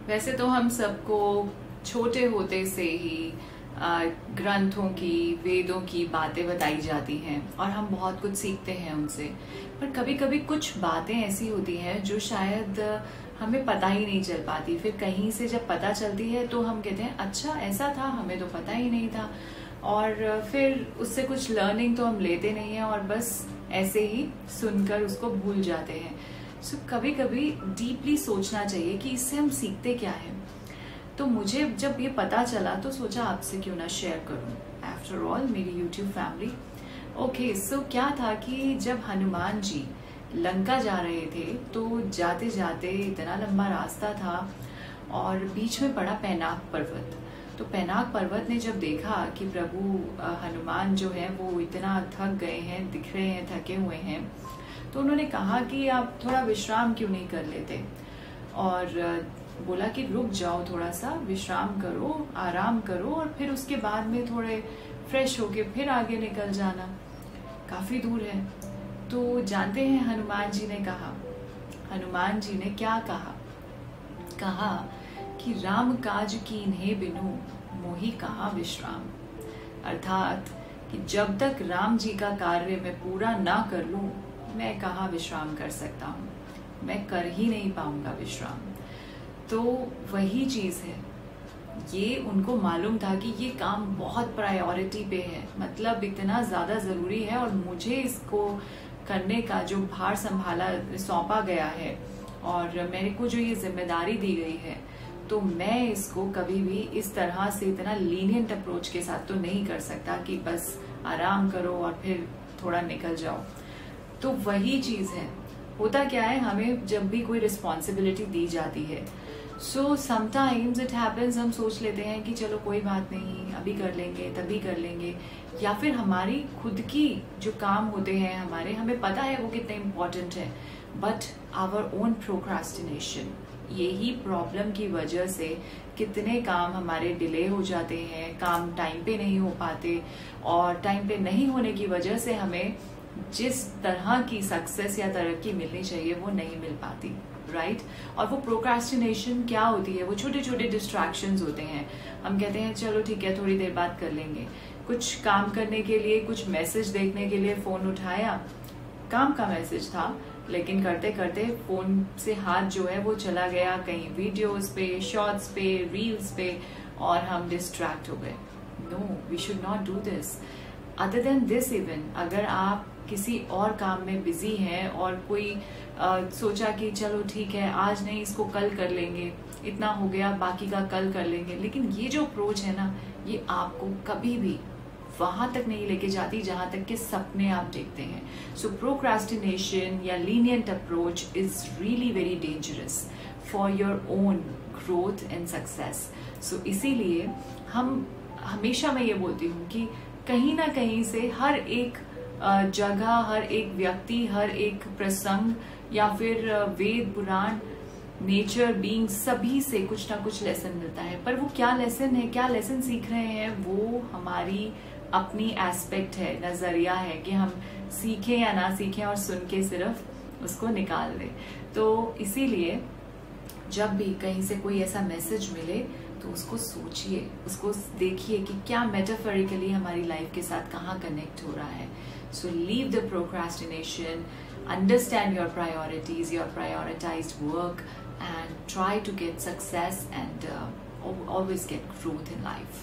वैसे तो हम सबको छोटे होते से ही ग्रंथों की, वेदों की बातें बताई जाती हैं और हम बहुत कुछ सीखते हैं उनसे। पर कभी कभी कुछ बातें ऐसी होती हैं जो शायद हमें पता ही नहीं चल पाती। फिर कहीं से जब पता चलती है तो हम कहते हैं अच्छा ऐसा था, हमें तो पता ही नहीं था। और फिर उससे कुछ लर्निंग तो हम लेते नहीं हैं और बस ऐसे ही सुनकर उसको भूल जाते हैं। सो कभी कभी डीपली सोचना चाहिए कि इससे हम सीखते क्या है। तो मुझे जब ये पता चला तो सोचा आपसे क्यों ना शेयर करूं। आफ्टर ऑल मेरी यूट्यूब फैमिली। ओके, सो क्या था कि जब हनुमान जी लंका जा रहे थे तो जाते जाते इतना लंबा रास्ता था और बीच में पड़ा पैनाक पर्वत। तो पैनाक पर्वत ने जब देखा कि प्रभु हनुमान जो है वो इतना थक गए हैं, दिख रहे हैं, थके हुए हैं, तो उन्होंने कहा कि आप थोड़ा विश्राम क्यों नहीं कर लेते। और बोला कि रुक जाओ, थोड़ा सा विश्राम करो, आराम करो और फिर उसके बाद में थोड़े फ्रेश होके फिर आगे निकल जाना, काफी दूर है। तो जानते हैं हनुमान जी ने कहा, हनुमान जी ने क्या कहा? कहा कि राम काज कीन्हे बिनु मोहि कहाँ विश्राम। अर्थात कि जब तक राम जी का कार्य मैं पूरा ना कर लूं, मैं कहाँ विश्राम कर सकता हूँ, मैं कर ही नहीं पाऊंगा विश्राम। तो वही चीज है, ये उनको मालूम था कि ये काम बहुत प्रायोरिटी पे है, मतलब इतना ज्यादा जरूरी है और मुझे इसको करने का जो भार संभाला सौंपा गया है और मेरे को जो ये जिम्मेदारी दी गई है, तो मैं इसको कभी भी इस तरह से इतना लीनियंट अप्रोच के साथ तो नहीं कर सकता कि बस आराम करो और फिर थोड़ा निकल जाओ। तो वही चीज है, होता क्या है, हमें जब भी कोई रिस्पॉन्सिबिलिटी दी जाती है, सो समटाइम्स इट हैपेंस, हम सोच लेते हैं कि चलो कोई बात नहीं, अभी कर लेंगे, तभी कर लेंगे, या फिर हमारी खुद की जो काम होते हैं हमारे, हमें पता है वो कितने इम्पोर्टेंट है, बट आवर ओन प्रोक्रास्टिनेशन, यही प्रॉब्लम की वजह से कितने काम हमारे डिले हो जाते हैं, काम टाइम पे नहीं हो पाते और टाइम पे नहीं होने की वजह से हमें जिस तरह की सक्सेस या तरक्की मिलनी चाहिए वो नहीं मिल पाती, राइट? और वो प्रोक्रास्टिनेशन क्या होती है? वो छोटे छोटे डिस्ट्रैक्शंस होते हैं। हम कहते हैं चलो ठीक है, थोड़ी देर बाद कर लेंगे, कुछ काम करने के लिए, कुछ मैसेज देखने के लिए फोन उठाया, काम का मैसेज था, लेकिन करते करते फोन से हाथ जो है वो चला गया कहीं वीडियोस पे, शॉर्ट्स पे, रील्स पे, और हम डिस्ट्रैक्ट हो गए। No, we should not do this. Other than this, even अगर आप किसी और काम में बिजी हैं और कोई सोचा कि चलो ठीक है आज नहीं, इसको कल कर लेंगे, इतना हो गया, बाकी का कल कर लेंगे, लेकिन ये जो अप्रोच है ना, ये आपको कभी भी वहां तक नहीं लेके जाती जहां तक के सपने आप देखते हैं। सो प्रोक्रास्टिनेशन या lenient approach is really very dangerous for your own growth and success. So इसीलिए हम हमेशा, मैं ये बोलती हूँ कि कहीं ना कहीं से हर एक जगह, हर एक व्यक्ति, हर एक प्रसंग या फिर वेद पुराण, नेचर, बीइंग, सभी से कुछ ना कुछ लेसन मिलता है। पर वो क्या लेसन है, क्या लेसन सीख रहे हैं, वो हमारी अपनी एस्पेक्ट है, नजरिया है कि हम सीखें या ना सीखें और सुन के सिर्फ उसको निकाल दें। तो इसीलिए जब भी कहीं से कोई ऐसा मैसेज मिले तो उसको सोचिए, उसको देखिए कि क्या मेटाफोरिकली हमारी लाइफ के साथ कहाँ कनेक्ट हो रहा है। So leave the procrastination, understand your priorities, your prioritized work, and try to get success and always get growth in life.